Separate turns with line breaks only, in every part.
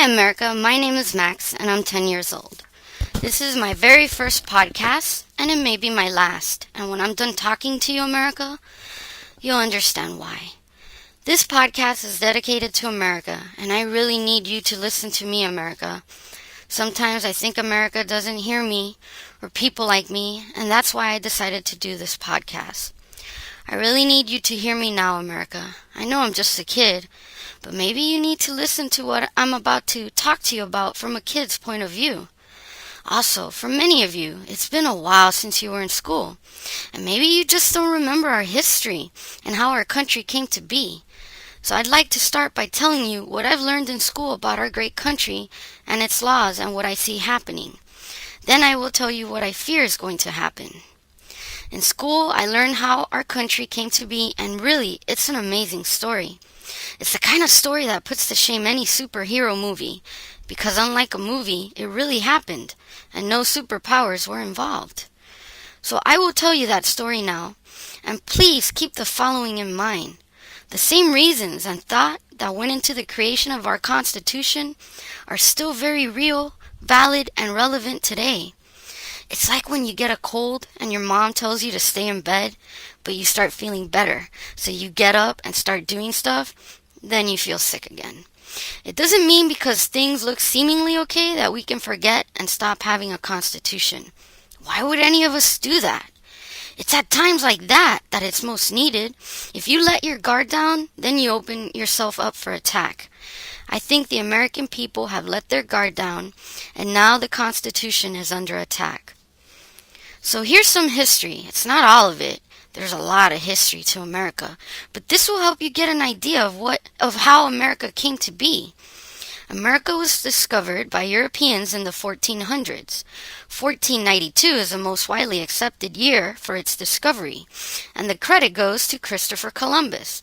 Hi, America. My name is Max, and I'm 10 years old. This is my very first podcast, and it may be my last. And when I'm done talking to you, America, you'll understand why. This podcast is dedicated to America, and I really need you to listen to me, America. Sometimes I think America doesn't hear me or people like me, and that's why I decided to do this podcast. I really need you to hear me now, America. I know I'm just a kid, but maybe you need to listen to what I'm about to talk to you about from a kid's point of view. Also, for many of you, it's been a while since you were in school, and maybe you just don't remember our history and how our country came to be. So I'd like to start by telling you what I've learned in school about our great country and its laws and what I see happening. Then I will tell you what I fear is going to happen. In school, I learned how our country came to be, and really, it's an amazing story. It's the kind of story that puts to shame any superhero movie, because unlike a movie, it really happened, and no superpowers were involved. So I will tell you that story now, and please keep the following in mind. The same reasons and thought that went into the creation of our Constitution are still very real, valid, and relevant today. It's like when you get a cold and your mom tells you to stay in bed, but you start feeling better. So you get up and start doing stuff, then you feel sick again. It doesn't mean because things look seemingly okay that we can forget and stop having a constitution. Why would any of us do that? It's at times like that it's most needed. If you let your guard down, then you open yourself up for attack. I think the American people have let their guard down, and now the Constitution is under attack. So here's some history. It's not all of it. There's a lot of history to America, but this will help you get an idea of how America came to be. America was discovered by Europeans in the 1400s. 1492 is the most widely accepted year for its discovery, and the credit goes to Christopher Columbus.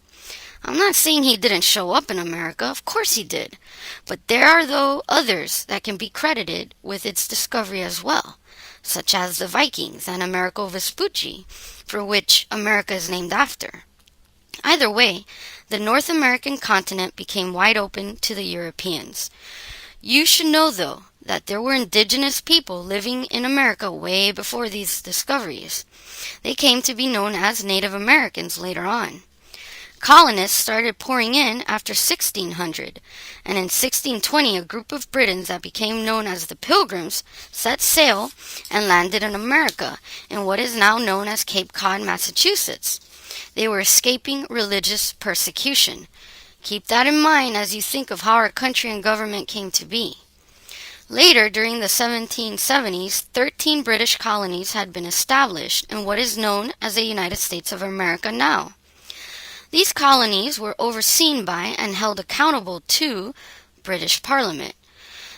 I'm not saying he didn't show up in America. Of course he did. But there are, though, others that can be credited with its discovery as well, such as the Vikings and Amerigo Vespucci, for which America is named after. Either way, the North American continent became wide open to the Europeans. You should know, though, that there were indigenous people living in America way before these discoveries. They came to be known as Native Americans later on. Colonists started pouring in after 1600, and in 1620 a group of Britons that became known as the Pilgrims set sail and landed in America in what is now known as Cape Cod, Massachusetts. They were escaping religious persecution. Keep that in mind as you think of how our country and government came to be. Later, during the 1770s, 13 British colonies had been established in what is known as the United States of America now. These colonies were overseen by and held accountable to British Parliament.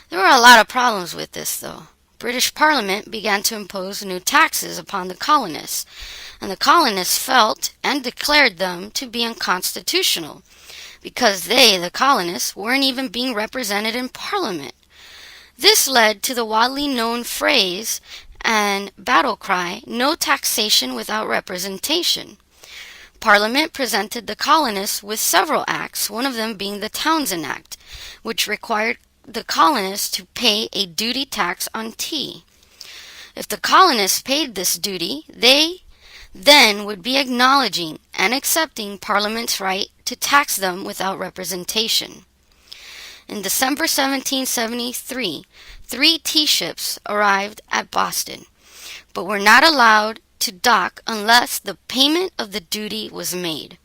There were a lot of problems with this, though. British Parliament began to impose new taxes upon the colonists, and the colonists felt and declared them to be unconstitutional, because they, the colonists, weren't even being represented in Parliament. This led to the widely known phrase and battle cry, "No taxation without representation." Parliament presented the colonists with several acts, one of them being the Townshend Act, which required the colonists to pay a duty tax on tea. If the colonists paid this duty, they then would be acknowledging and accepting Parliament's right to tax them without representation. In December 1773, 3 tea ships arrived at Boston, but were not allowed to dock unless the payment of the duty was made.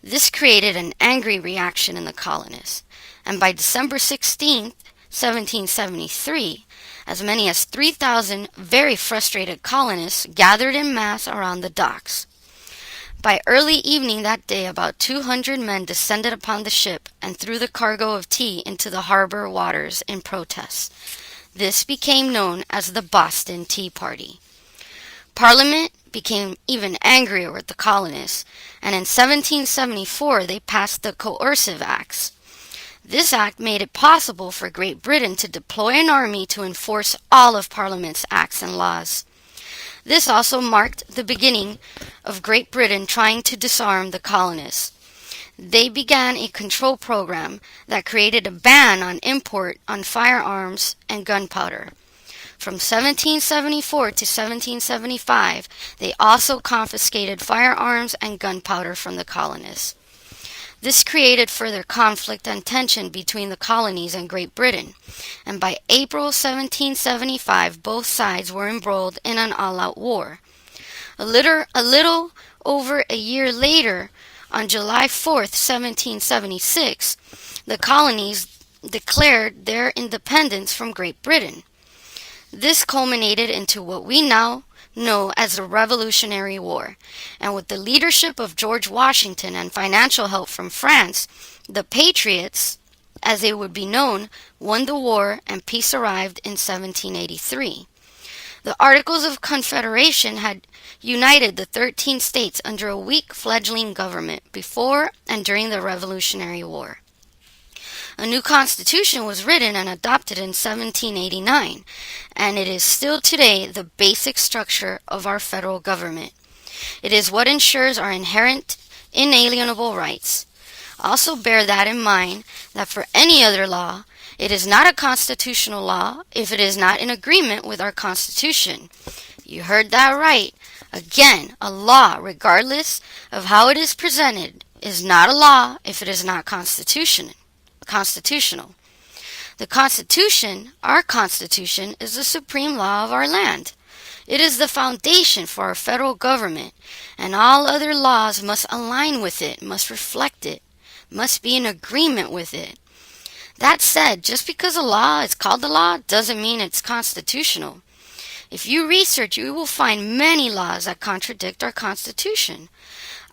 This created an angry reaction in the colonists, and by December 16, 1773, as many as 3,000 very frustrated colonists gathered en masse around the docks. By early evening that day, about 200 men descended upon the ship and threw the cargo of tea into the harbor waters in protest. This became known as the Boston Tea Party. Parliament became even angrier with the colonists, and in 1774 they passed the Coercive Acts. This act made it possible for Great Britain to deploy an army to enforce all of Parliament's acts and laws. This also marked the beginning of Great Britain trying to disarm the colonists. they began a control program that created a ban on import on firearms and gunpowder. From 1774 to 1775, they also confiscated firearms and gunpowder from the colonists. This created further conflict and tension between the colonies and Great Britain, and by April 1775, both sides were embroiled in an all-out war. A little over a year later, on July 4th, 1776, the colonies declared their independence from Great Britain. This culminated into what we now know as the Revolutionary War, and with the leadership of George Washington and financial help from France, the Patriots, as they would be known, won the war and peace arrived in 1783. The Articles of Confederation had united the 13 states under a weak fledgling government before and during the Revolutionary War. A new constitution was written and adopted in 1789, and it is still today the basic structure of our federal government. It is what ensures our inherent, inalienable rights. Also bear that in mind that for any other law, it is not a constitutional law if it is not in agreement with our Constitution. You heard that right. Again, a law, regardless of how it is presented, is not a law if it is not constitutional. The Constitution, our Constitution, is the supreme law of our land. It is the foundation for our federal government, and all other laws must align with it, must reflect it, must be in agreement with it. That said, just because a law is called a law doesn't mean it's constitutional. If you research, you will find many laws that contradict our Constitution.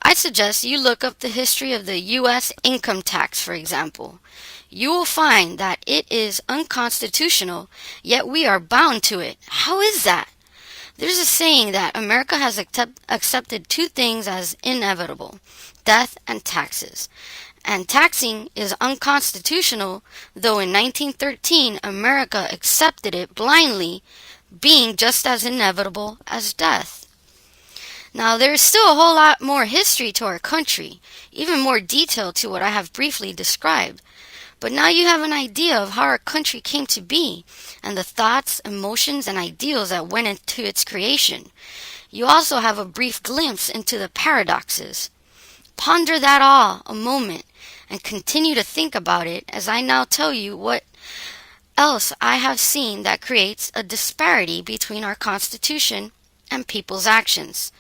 I suggest you look up the history of the U.S. income tax, for example. You will find that it is unconstitutional, yet we are bound to it. How is that? There's a saying that America has accepted two things as inevitable: death and taxes. And taxing is unconstitutional, though in 1913 America accepted it blindly, being just as inevitable as death. Now, there is still a whole lot more history to our country, even more detail to what I have briefly described. But now you have an idea of how our country came to be, and the thoughts, emotions, and ideals that went into its creation. You also have a brief glimpse into the paradoxes. Ponder that all a moment, and continue to think about it as I now tell you what else I have seen that creates a disparity between our Constitution and people's actions.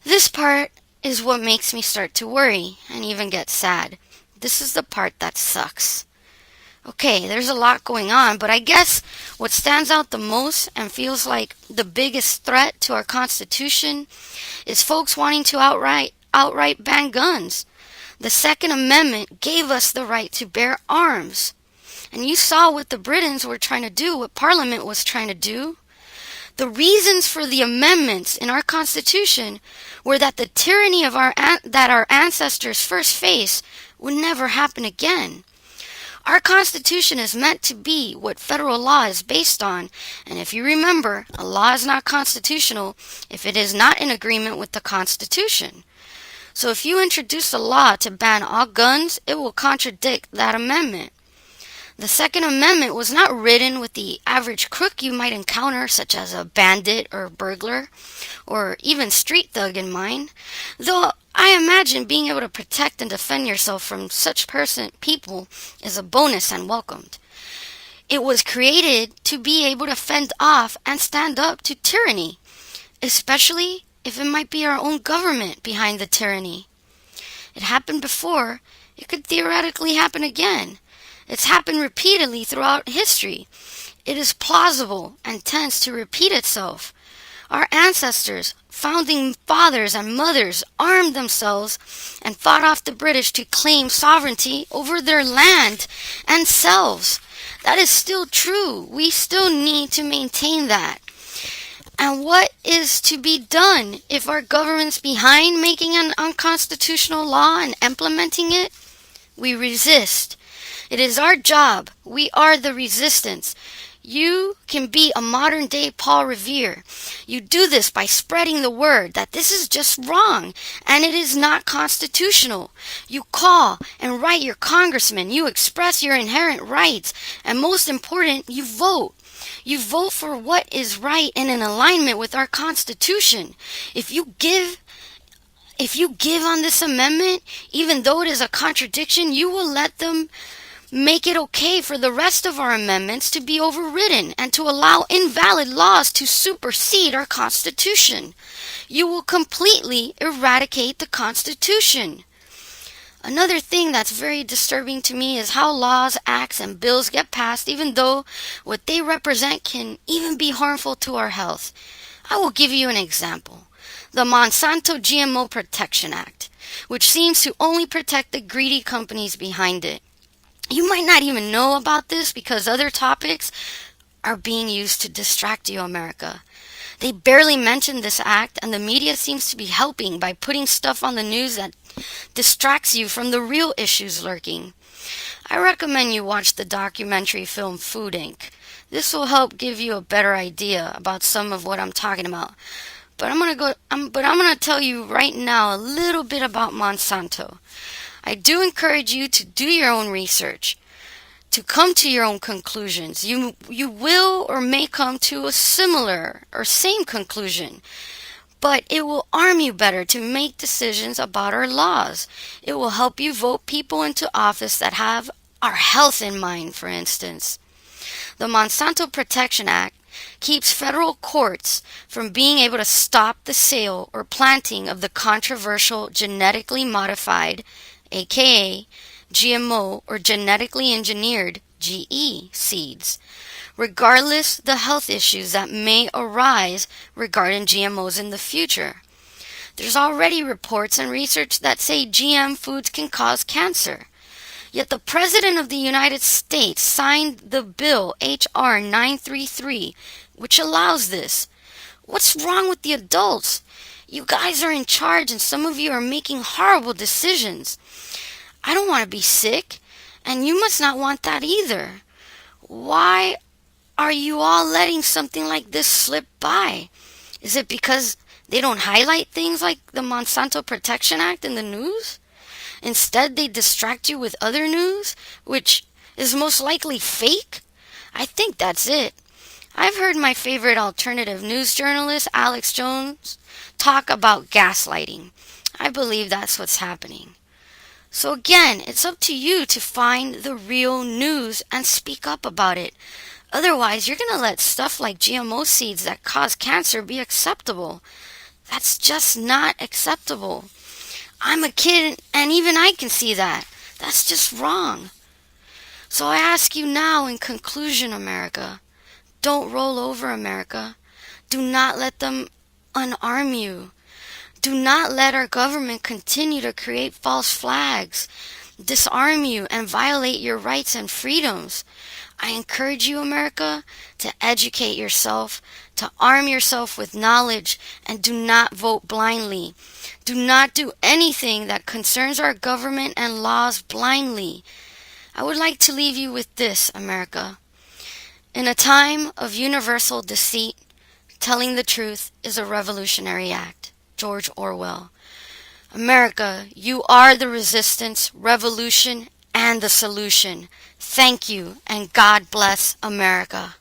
This part is what makes me start to worry and even get sad. This is the part that sucks. Okay, there's a lot going on, but I guess what stands out the most and feels like the biggest threat to our Constitution is folks wanting to outright ban guns. The Second Amendment gave us the right to bear arms. And you saw what the Britons were trying to do, what Parliament was trying to do. The reasons for the amendments in our Constitution were that the tyranny of that our ancestors first faced would never happen again. Our Constitution is meant to be what federal law is based on, and if you remember, a law is not constitutional if it is not in agreement with the Constitution. So if you introduce a law to ban all guns, it will contradict that amendment. The Second Amendment was not written with the average crook you might encounter, such as a bandit or burglar, or even street thug in mind, though I imagine being able to protect and defend yourself from such people is a bonus and welcomed. It was created to be able to fend off and stand up to tyranny, especially if it might be our own government behind the tyranny. It happened before, it could theoretically happen again. It's happened repeatedly throughout history. It is plausible and tends to repeat itself. Our ancestors, founding fathers and mothers, armed themselves and fought off the British to claim sovereignty over their land and selves. That is still true. We still need to maintain that. And what is to be done if our government's behind making an unconstitutional law and implementing it? We resist. It is our job. We are the resistance. You can be a modern day Paul Revere. You do this by spreading the word that this is just wrong and it is not constitutional. You call and write your congressman. You express your inherent rights. And most important, you vote. You vote for what is right and in alignment with our Constitution. If you give on this amendment, even though it is a contradiction, you will let them make it okay for the rest of our amendments to be overridden and to allow invalid laws to supersede our Constitution. You will completely eradicate the Constitution. Another thing that's very disturbing to me is how laws, acts, and bills get passed even though what they represent can even be harmful to our health. I will give you an example. The Monsanto GMO Protection Act, which seems to only protect the greedy companies behind it. You might not even know about this because other topics are being used to distract you, America. They barely mention this act, and the media seems to be helping by putting stuff on the news that distracts you from the real issues lurking. I recommend you watch the documentary film Food Inc. This will help give you a better idea about some of what I'm talking about. But I'm gonna tell you right now a little bit about Monsanto. I do encourage you to do your own research, to come to your own conclusions. You will or may come to a similar or same conclusion, but it will arm you better to make decisions about our laws. It will help you vote people into office that have our health in mind, for instance. The Monsanto Protection Act keeps federal courts from being able to stop the sale or planting of the controversial genetically modified, aka GMO or genetically engineered GE seeds, regardless the health issues that may arise regarding GMOs in the future. There's already reports and research that say GM foods can cause cancer. Yet the President of the United States signed the bill H.R. 933, which allows this. What's wrong with the adults? You guys are in charge and some of you are making horrible decisions. I don't want to be sick, and you must not want that either. Why are you all letting something like this slip by? Is it because they don't highlight things like the Monsanto Protection Act in the news? Instead, they distract you with other news, which is most likely fake? I think that's it. I've heard my favorite alternative news journalist, Alex Jones, talk about gaslighting. I believe that's what's happening. So again, it's up to you to find the real news and speak up about it. Otherwise, you're going to let stuff like GMO seeds that cause cancer be acceptable. That's just not acceptable. I'm a kid and even I can see that. That's just wrong. So I ask you now in conclusion, America, don't roll over, America. Do not let them unarm you. Do not let our government continue to create false flags, disarm you, and violate your rights and freedoms. I encourage you, America, to educate yourself, to arm yourself with knowledge, and do not vote blindly. Do not do anything that concerns our government and laws blindly. I would like to leave you with this, America. In a time of universal deceit, telling the truth is a revolutionary act. George Orwell. America, you are the resistance, revolution, and the solution. Thank you, and God bless America.